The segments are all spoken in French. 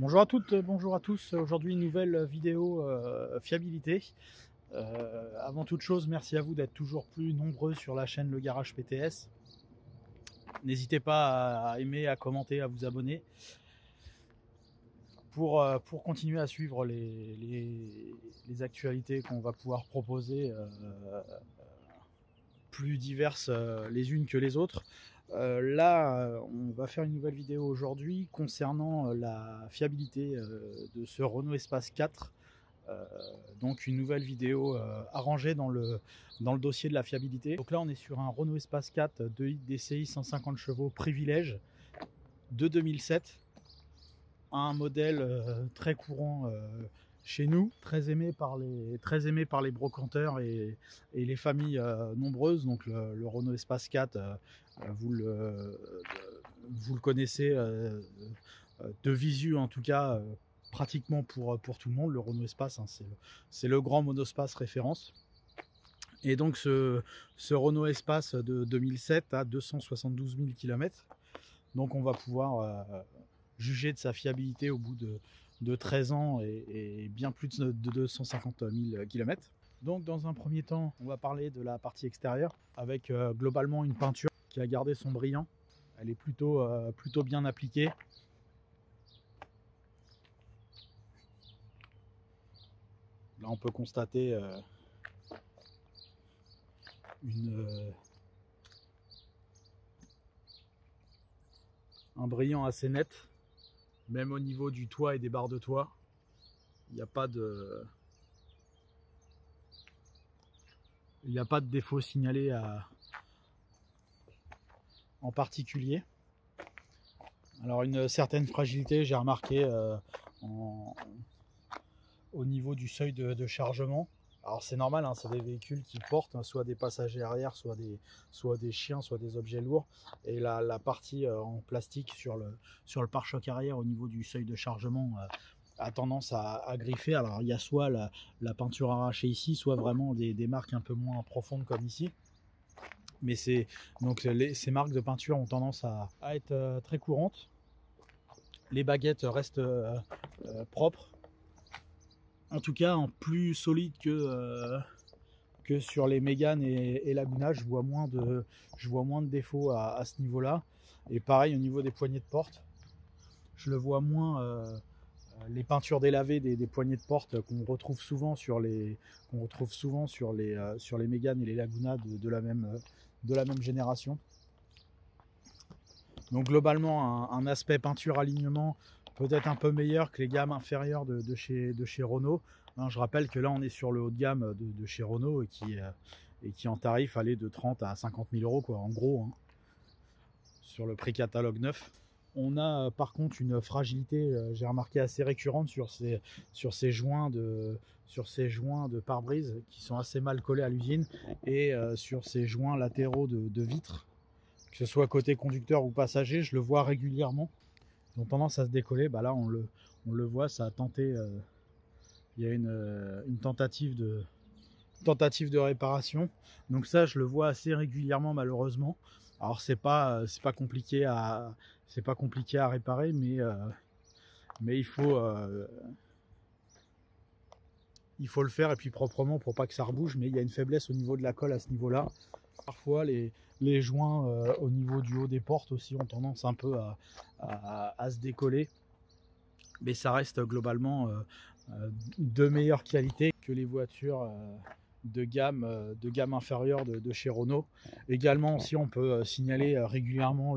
Bonjour à toutes, bonjour à tous. Aujourd'hui, une nouvelle vidéo fiabilité. Avant toute chose, merci à vous d'être toujours plus nombreux sur la chaîne Le Garage PTS. N'hésitez pas à aimer, à commenter, à vous abonner pour continuer à suivre les actualités qu'on va pouvoir proposer plus diverses les unes que les autres. Là, on va faire une nouvelle vidéo aujourd'hui concernant la fiabilité de ce Renault Espace 4. Donc une nouvelle vidéo arrangée dans le dossier de la fiabilité. Donc là, on est sur un Renault Espace 4 DCI 150 chevaux privilège de 2007. Un modèle très courant chez nous, très aimé par les brocanteurs et les familles nombreuses. Donc le Renault Espace 4, vous le connaissez de visu en tout cas, pratiquement pour tout le monde. Le Renault Espace, hein, c'est le grand monospace référence. Et donc ce Renault Espace de 2007 à 272 000 km. Donc on va pouvoir juger de sa fiabilité au bout de 13 ans et bien plus de 250 000 km. Donc dans un premier temps, on va parler de la partie extérieure avec globalement une peinture qui a gardé son brillant. Elle est plutôt bien appliquée. Là on peut constater un brillant assez net. Même au niveau du toit et des barres de toit, il n'y a pas de défaut signalé en particulier. Alors une certaine fragilité, j'ai remarqué au niveau du seuil de chargement. Alors c'est normal, hein, c'est des véhicules qui portent hein, soit des passagers arrière, soit des chiens, soit des objets lourds. Et la partie en plastique sur le pare-choc arrière au niveau du seuil de chargement a tendance à griffer. Alors il y a soit la peinture arrachée ici, soit vraiment des marques un peu moins profondes comme ici. Mais ces marques de peinture ont tendance à être très courantes. Les baguettes restent propres. En tout cas, en plus solide que sur les Mégane et Laguna, je vois moins de défauts à ce niveau-là. Et pareil au niveau des poignées de porte, je le vois moins. Les peintures délavées des poignées de porte qu'on retrouve souvent sur les Mégane et les Laguna de la même génération. Donc globalement, un aspect peinture alignement peut-être un peu meilleur que les gammes inférieures de chez Renault. Hein, je rappelle que là on est sur le haut de gamme de chez Renault et qui en tarif allait de 30 à 50 000 euros quoi, en gros, hein, sur le prix catalogue neuf. On a par contre une fragilité, j'ai remarqué, assez récurrente sur ces joints de pare-brise qui sont assez mal collés à l'usine et sur ces joints latéraux de vitres, que ce soit côté conducteur ou passager, je le vois régulièrement. Ils ont tendance à se décoller. Bah là on le voit, ça a tenté, il y a une tentative de réparation. Donc ça je le vois assez régulièrement malheureusement. Alors c'est pas compliqué à réparer, mais il faut le faire et puis proprement pour pas que ça rebouge. Mais il y a une faiblesse au niveau de la colle à ce niveau-là. Parfois les joints au niveau du haut des portes aussi ont tendance un peu à se décoller, mais ça reste globalement de meilleure qualité que les voitures de gamme inférieure de chez Renault. Également aussi on peut signaler régulièrement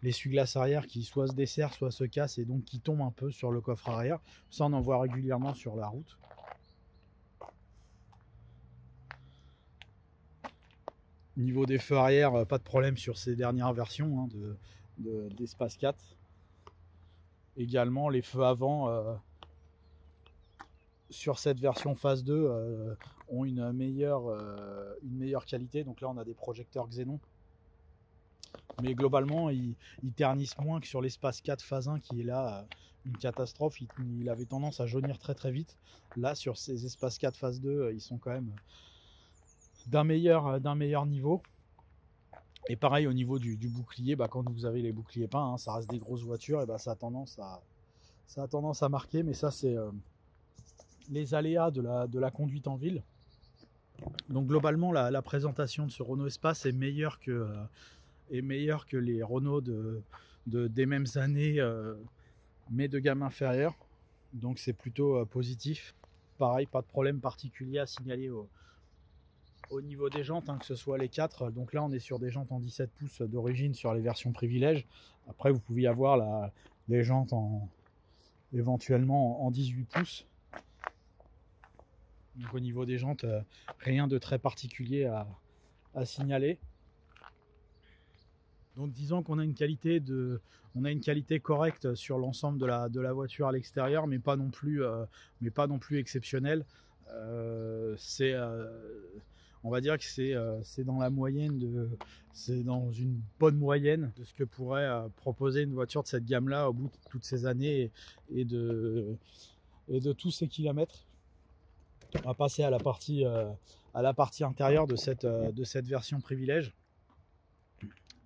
l'essuie-glace arrière qui soit se dessert, soit se casse et donc qui tombe un peu sur le coffre arrière. Ça on en voit régulièrement sur la route. Niveau des feux arrière, pas de problème sur ces dernières versions hein, d'Espace 4. Également les feux avant sur cette version phase 2 ont une meilleure qualité. Donc là on a des projecteurs Xénon. Mais globalement ils ternissent moins que sur l'Espace 4 phase 1 qui est là une catastrophe. Il avait tendance à jaunir très très vite. Là sur ces Espace 4 phase 2 ils sont quand même d'un meilleur niveau. Et pareil au niveau du bouclier, bah, quand vous avez les boucliers peints, hein, ça reste des grosses voitures, et bah, ça a tendance ça a tendance à marquer, mais ça c'est les aléas de la conduite en ville. Donc globalement la présentation de ce Renault Espace est meilleure que les Renault des mêmes années, mais de gamme inférieure. Donc c'est plutôt positif. Pareil, pas de problème particulier à signaler au niveau des jantes, hein, que ce soit les 4. Donc là on est sur des jantes en 17 pouces d'origine sur les versions privilèges. Après vous pouvez avoir les jantes éventuellement en 18 pouces. Donc au niveau des jantes, rien de très particulier à signaler. Donc disons qu'on a une qualité correcte sur l'ensemble de la voiture à l'extérieur, mais pas non plus exceptionnelle. On va dire que c'est dans la moyenne c'est dans une bonne moyenne de ce que pourrait proposer une voiture de cette gamme-là au bout de toutes ces années et de tous ces kilomètres. On va passer à la partie intérieure de cette version privilège.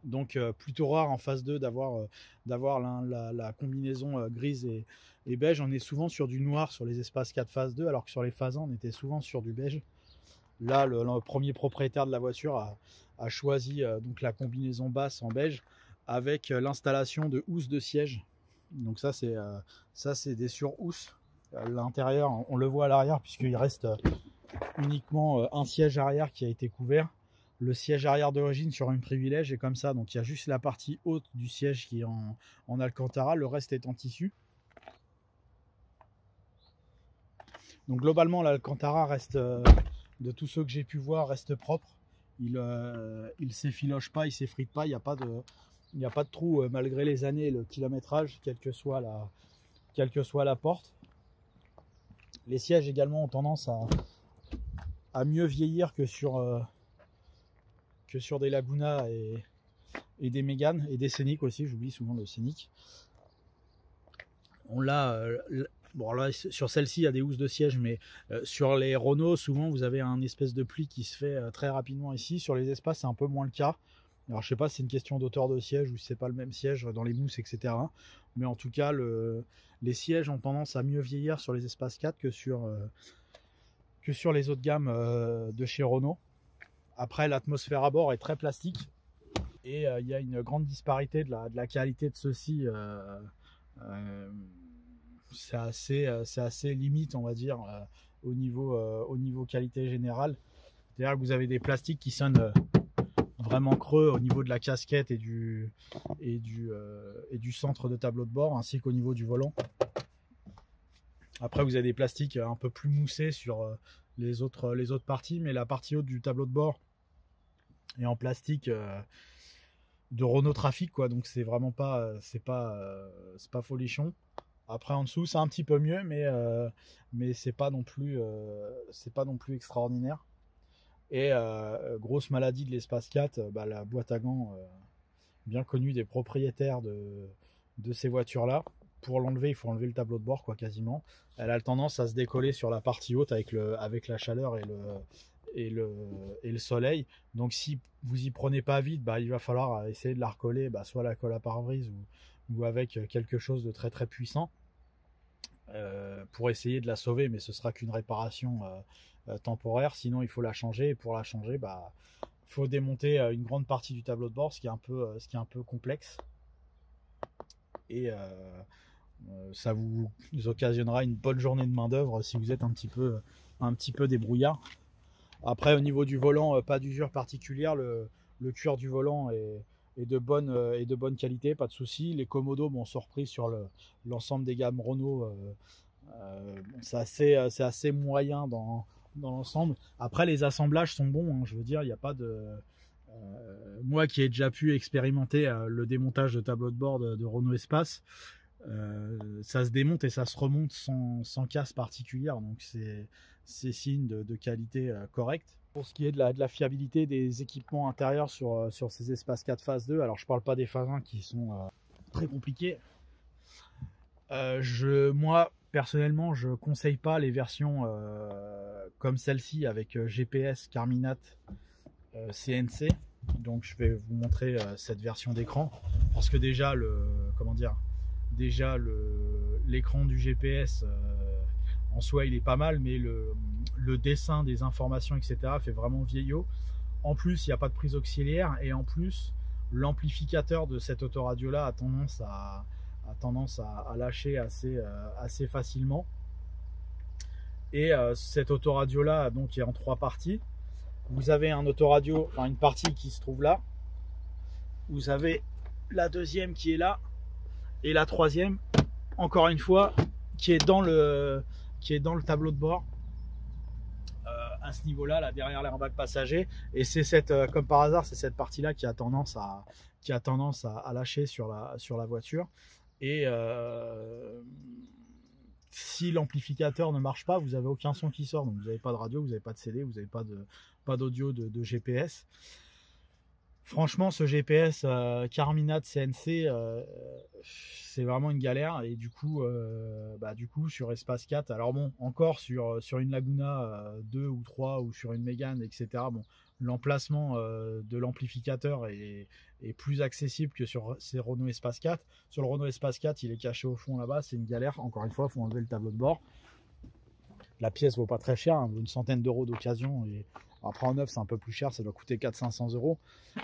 Donc plutôt rare en phase 2 d'avoir la combinaison grise et beige. On est souvent sur du noir sur les espaces 4 phase 2, alors que sur les phases 1 on était souvent sur du beige. Là le premier propriétaire de la voiture a choisi donc la combinaison basse en beige avec l'installation de housses de siège. Donc ça c'est des sur-housses. L'intérieur, on le voit à l'arrière puisqu'il reste uniquement un siège arrière qui a été couvert. Le siège arrière d'origine sur une privilège est comme ça, donc il y a juste la partie haute du siège qui est en Alcantara, le reste est en tissu. Donc globalement l'Alcantara reste, de tous ceux que j'ai pu voir, reste propre. Il s'effiloche pas, il s'effrite pas, il n'y a pas de trou malgré les années et le kilométrage, quelle que soit la porte. Les sièges également ont tendance à mieux vieillir que sur des Laguna et des Mégane et des Scénic aussi, j'oublie souvent le Scénic. On l'a, bon là sur celle-ci il y a des housses de siège, mais sur les Renault souvent vous avez un espèce de pli qui se fait très rapidement ici. Sur les Espaces c'est un peu moins le cas. Alors je sais pas si c'est une question d'auteur de siège ou si c'est pas le même siège dans les mousses, etc. Mais en tout cas les sièges ont tendance à mieux vieillir sur les Espaces 4 que sur les autres gammes de chez Renault. Après l'atmosphère à bord est très plastique et il y a une grande disparité de la qualité de ceux-ci. C'est assez limite on va dire au niveau qualité générale. C'est-à-dire que vous avez des plastiques qui sonnent vraiment creux au niveau de la casquette et du centre de tableau de bord ainsi qu'au niveau du volant. Après vous avez des plastiques un peu plus moussés sur les autres parties, mais la partie haute du tableau de bord est en plastique de Renault Trafic quoi, donc c'est vraiment pas folichon. Après en dessous c'est un petit peu mieux, mais c'est pas non plus extraordinaire. Et grosse maladie de l'Espace 4, la boîte à gants bien connue des propriétaires de ces voitures là. Pour l'enlever il faut enlever le tableau de bord quoi, quasiment. Elle a tendance à se décoller sur la partie haute avec la chaleur et le soleil. Donc si vous y prenez pas vite, il va falloir essayer de la recoller, soit la colle à pare-brise ou avec quelque chose de très très puissant pour essayer de la sauver, mais ce sera qu'une réparation temporaire. Sinon il faut la changer, et pour la changer il faut démonter une grande partie du tableau de bord, ce qui est un peu complexe, et ça vous occasionnera une bonne journée de main d'œuvre si vous êtes un petit peu débrouillard. Après au niveau du volant, pas d'usure particulière, le cuir du volant est de bonne qualité, pas de souci. Les commodos sont repris sur l'ensemble des gammes Renault, c'est assez moyen dans l'ensemble. Après les assemblages sont bons, hein, je veux dire il n'y a pas de moi qui ai déjà pu expérimenter le démontage de tableau de bord de Renault Espace, ça se démonte et ça se remonte sans casse particulière, donc c'est signe de qualité correcte. Pour ce qui est de la fiabilité des équipements intérieurs sur ces Espaces 4 phase 2, alors je parle pas des phases 1 qui sont très compliqués. Moi personnellement je conseille pas les versions comme celle-ci avec GPS, Carminat, CNC. Donc je vais vous montrer cette version d'écran, parce que déjà l'écran du GPS en soi il est pas mal, mais le dessin des informations etc. fait vraiment vieillot. En plus il n'y a pas de prise auxiliaire, et en plus l'amplificateur de cette autoradio là a tendance à lâcher assez facilement. Et cette autoradio là donc est en 3 parties. Vous avez un autoradio, enfin une partie qui se trouve là, vous avez la deuxième qui est là, et la troisième encore une fois qui est dans le tableau de bord à ce niveau là derrière l'airbag passager. Et c'est cette comme par hasard c'est cette partie là qui a tendance à lâcher sur la voiture. Et si l'amplificateur ne marche pas, vous n'avez aucun son qui sort, donc vous n'avez pas de radio, vous n'avez pas de CD, vous n'avez pas d'audio de GPS. Franchement, ce GPS Carminat CNC, c'est vraiment une galère. Et du coup sur Espace 4, alors bon, encore sur une Laguna 2 ou 3 ou sur une Mégane, etc. Bon, l'emplacement de l'amplificateur est plus accessible que sur ces Renault Espace 4. Sur le Renault Espace 4, il est caché au fond là-bas, c'est une galère. Encore une fois, il faut enlever le tableau de bord. La pièce vaut pas très cher, hein, une centaine d'euros d'occasion. Et après en neuf, c'est un peu plus cher, ça doit coûter 400-500 euros.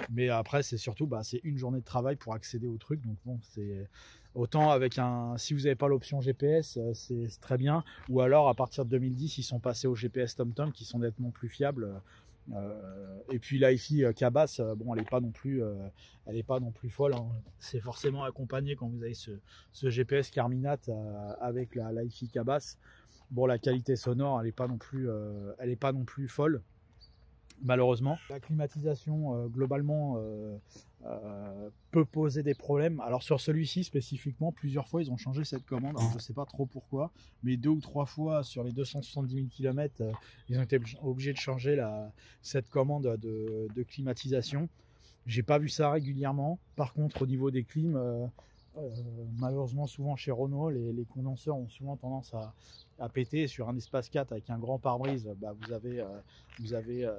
Mais après, c'est surtout, c'est une journée de travail pour accéder au truc. Donc bon, c'est autant avec si vous n'avez pas l'option GPS, c'est très bien. Ou alors à partir de 2010, ils sont passés au GPS TomTom qui sont nettement plus fiables. Et puis la hi-fi Cabas, bon, elle n'est pas non plus folle, hein. C'est forcément accompagné quand vous avez ce GPS Carminat avec la hi-fi Cabas. Bon, la qualité sonore, elle n'est pas non plus folle, malheureusement. La climatisation, globalement, peut poser des problèmes. Alors sur celui-ci spécifiquement, plusieurs fois, ils ont changé cette commande. Alors, je ne sais pas trop pourquoi, mais 2 ou 3 fois sur les 270 000 km, ils ont été obligés de changer cette commande de climatisation. J'ai pas vu ça régulièrement. Par contre, au niveau des clims, malheureusement, souvent chez Renault, les condenseurs ont souvent tendance à péter. Sur un Espace 4 avec un grand pare-brise, vous avez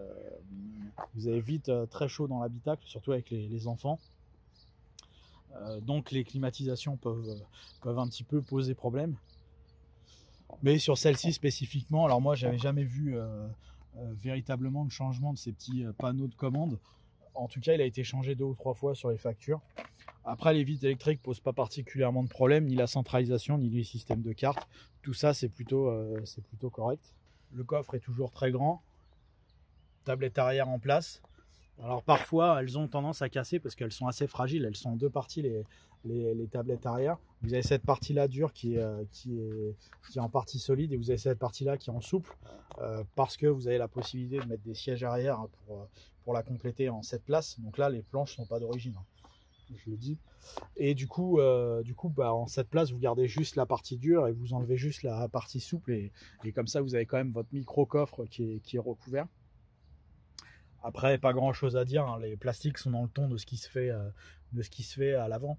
vite très chaud dans l'habitacle, surtout avec les enfants. Donc les climatisations peuvent un petit peu poser problème. Mais sur celle-ci spécifiquement, alors moi j'avais jamais vu véritablement le changement de ces petits panneaux de commande. En tout cas, il a été changé 2 ou 3 fois sur les factures. Après, les vitres électriques posent pas particulièrement de problème, ni la centralisation, ni les systèmes de cartes. Tout ça, c'est plutôt correct. Le coffre est toujours très grand. Tablette arrière en place. Alors parfois, elles ont tendance à casser parce qu'elles sont assez fragiles. Elles sont en 2 parties, les tablettes arrière. Vous avez cette partie-là dure qui est en partie solide, et vous avez cette partie-là qui est en souple, parce que vous avez la possibilité de mettre des sièges arrière pour la compléter en 7 places. Donc là, les planches sont pas d'origine, hein, je le dis. Et du coup, en 7 places, vous gardez juste la partie dure et vous enlevez juste la partie souple, et comme ça, vous avez quand même votre micro-coffre qui est recouvert. Après, pas grand chose à dire, hein. Les plastiques sont dans le ton de ce qui se fait à l'avant.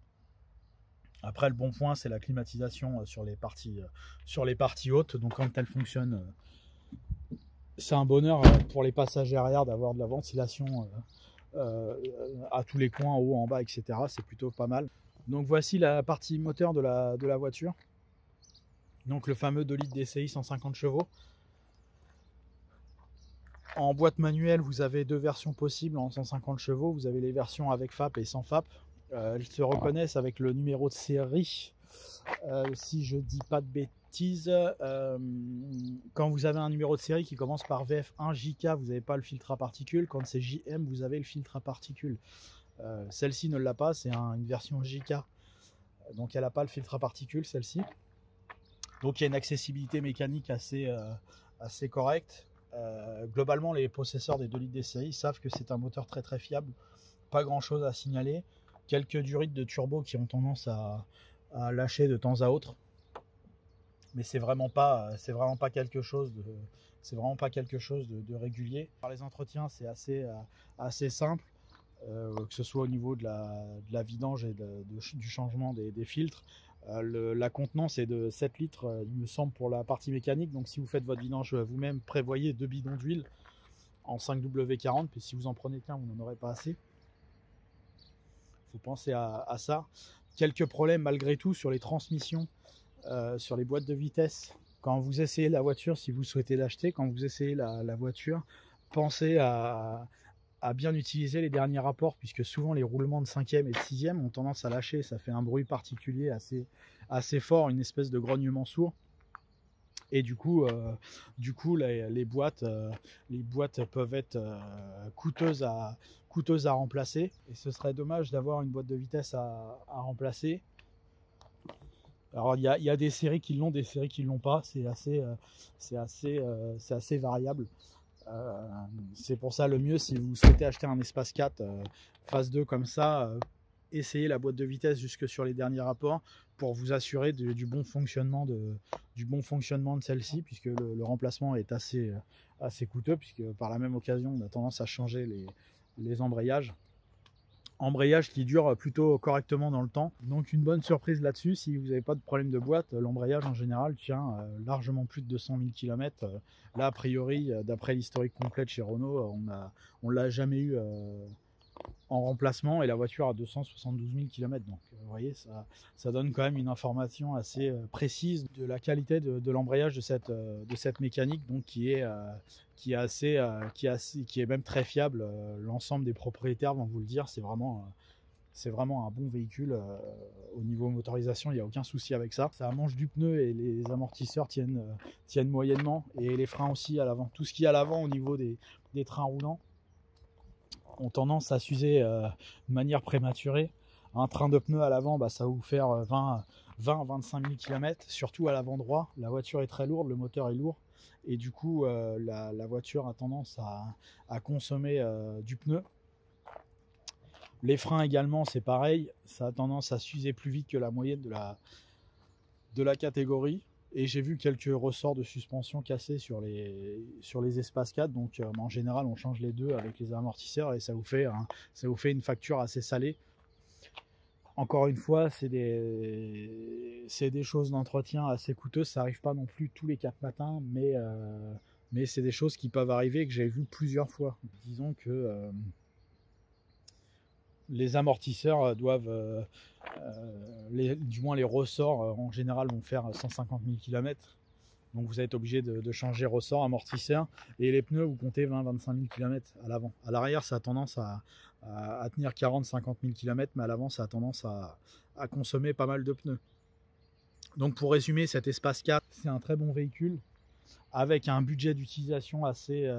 Après, le bon point, c'est la climatisation sur les parties hautes. Donc quand elle fonctionne, c'est un bonheur pour les passagers arrière d'avoir de la ventilation à tous les coins, en haut, en bas, etc. C'est plutôt pas mal. Donc voici la partie moteur de la voiture. Donc le fameux 2 litres DCI 150 chevaux. En boîte manuelle, vous avez 2 versions possibles en 150 chevaux. Vous avez les versions avec FAP et sans FAP. Elles se reconnaissent avec le numéro de série. Si je dis pas de bêtises, quand vous avez un numéro de série qui commence par VF1 JK, vous n'avez pas le filtre à particules. Quand c'est JM, vous avez le filtre à particules. Celle-ci ne l'a pas, c'est une version JK. Donc elle n'a pas le filtre à particules, celle-ci. Donc il y a une accessibilité mécanique assez correcte. Globalement, les possesseurs des 2 litres DCI savent que c'est un moteur très très fiable. Pas grand chose à signaler. Quelques durites de turbo qui ont tendance à lâcher de temps à autre, mais c'est vraiment pas quelque chose de régulier. Par les entretiens, c'est assez simple, que ce soit au niveau de la vidange et du changement des filtres. La contenance est de 7 litres, il me semble, pour la partie mécanique. Donc si vous faites votre vidange vous-même, prévoyez 2 bidons d'huile en 5W40, puis si vous en prenez qu'un, vous n'en aurez pas assez. Il faut penser à ça. Quelques problèmes malgré tout sur les transmissions sur les boîtes de vitesse. Quand vous essayez la voiture, si vous souhaitez l'acheter, quand vous essayez la voiture, pensez à bien utiliser les derniers rapports, puisque souvent les roulements de 5e et de 6e ont tendance à lâcher. Ça fait un bruit particulier assez fort, une espèce de grognement sourd. Et du coup les boîtes peuvent être coûteuses à remplacer. Et ce serait dommage d'avoir une boîte de vitesse à remplacer. Alors il y a des séries qui l'ont, des séries qui l'ont pas. C'est assez variable. C'est pour ça le mieux, si vous souhaitez acheter un Espace 4 phase 2 comme ça, essayez la boîte de vitesse jusque sur les derniers rapports pour vous assurer du bon fonctionnement de celle-ci, puisque le remplacement est assez coûteux, puisque par la même occasion on a tendance à changer les embrayages qui durent plutôt correctement dans le temps. Donc une bonne surprise là-dessus, si vous n'avez pas de problème de boîte, l'embrayage en général tient largement plus de 200 000 km. Là a priori, d'après l'historique complet de chez Renault, on l'a jamais eu en remplacement, et la voiture a 272 000 km. Donc vous voyez, ça donne quand même une information assez précise de la qualité de l'embrayage de cette mécanique, donc qui est même très fiable. L'ensemble des propriétaires vont vous le dire, c'est vraiment un bon véhicule. Au niveau motorisation, il n'y a aucun souci avec ça. Ça mange du pneu et les amortisseurs tiennent moyennement, et les freins aussi à l'avant. Tout ce qui est à l'avant au niveau des trains roulants ont tendance à s'user de manière prématurée. Un train de pneus à l'avant, ça va vous faire 20-25 000 km, surtout à l'avant droit. La voiture est très lourde, le moteur est lourd, et du coup la voiture a tendance à consommer du pneu. Les freins également, c'est pareil, ça a tendance à s'user plus vite que la moyenne de la catégorie. Et j'ai vu quelques ressorts de suspension cassés sur les Espace 4, donc en général on change les deux avec les amortisseurs, et ça vous fait une facture assez salée. Encore une fois, c'est des choses d'entretien assez coûteuses, ça n'arrive pas non plus tous les 4 matins, mais c'est des choses qui peuvent arriver, que j'ai vu plusieurs fois. Disons que les amortisseurs doivent, du moins les ressorts en général vont faire 150 000 km. Donc vous êtes obligé de changer ressort, amortisseur, et les pneus vous comptez 20-25 000 km à l'avant. À l'arrière ça a tendance à tenir 40-50 000 km, mais à l'avant ça a tendance à consommer pas mal de pneus. Donc pour résumer, cet Espace 4, c'est un très bon véhicule avec un budget d'utilisation assez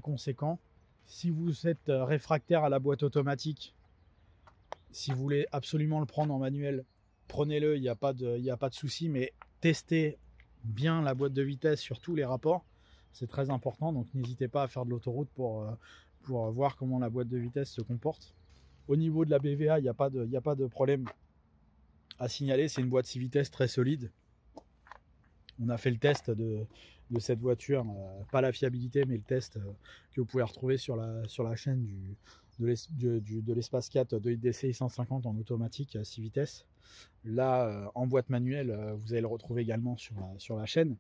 conséquent. Si vous êtes réfractaire à la boîte automatique, si vous voulez absolument le prendre en manuel, prenez-le, il n'y a pas de souci, mais testez bien la boîte de vitesse sur tous les rapports, c'est très important. Donc n'hésitez pas à faire de l'autoroute pour voir comment la boîte de vitesse se comporte. Au niveau de la BVA, il n'y a pas de problème à signaler, c'est une boîte 6 vitesses très solide. On a fait le test de cette voiture, pas la fiabilité, mais le test que vous pouvez retrouver sur la chaîne de l'Espace 4 de DCI 150 en automatique 6 vitesses. Là, en boîte manuelle, vous allez le retrouver également sur la chaîne.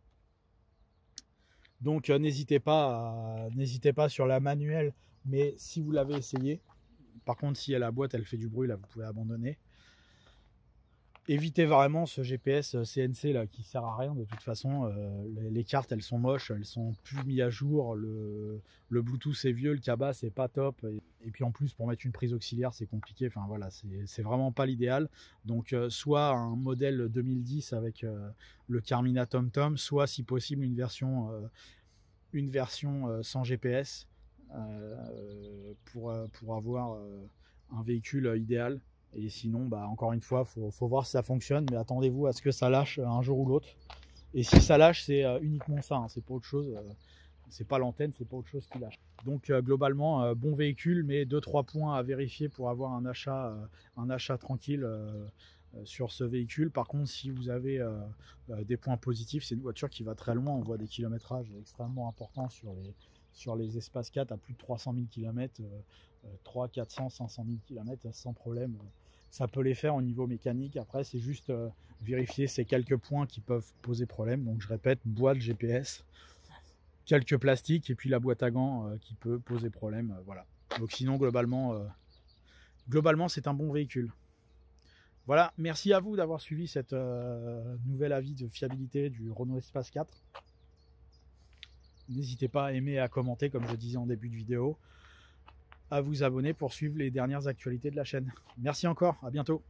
Donc n'hésitez pas sur la manuelle, mais si vous l'avez essayé, par contre si la boîte elle fait du bruit, là vous pouvez abandonner. Évitez vraiment ce GPS CNC là qui sert à rien de toute façon. Les cartes elles sont moches, elles sont plus mises à jour, le Bluetooth est vieux, le cabas c'est pas top, et puis en plus pour mettre une prise auxiliaire c'est compliqué. Enfin voilà, c'est vraiment pas l'idéal. Donc soit un modèle 2010 avec le Carmina TomTom, soit si possible une version sans GPS pour avoir un véhicule idéal. Et sinon, encore une fois, faut voir si ça fonctionne, mais attendez-vous à ce que ça lâche un jour ou l'autre. Et si ça lâche, c'est uniquement ça, hein, c'est pas autre chose, c'est pas l'antenne, c'est pas autre chose qui lâche. Donc globalement, bon véhicule, mais 2-3 points à vérifier pour avoir un achat tranquille sur ce véhicule. Par contre, si vous avez des points positifs, c'est une voiture qui va très loin, on voit des kilométrages extrêmement importants sur les Espace 4 à plus de 300 000 km, 300, 400, 500 000 km sans problème. Ça peut les faire au niveau mécanique. Après, c'est juste vérifier ces quelques points qui peuvent poser problème. Donc, je répète, boîte GPS, quelques plastiques et puis la boîte à gants qui peut poser problème. Voilà. Donc, sinon, globalement, c'est un bon véhicule. Voilà, merci à vous d'avoir suivi cette nouvel avis de fiabilité du Renault Espace 4. N'hésitez pas à aimer et à commenter, comme je disais en début de vidéo, à vous abonner pour suivre les dernières actualités de la chaîne. Merci encore, à bientôt.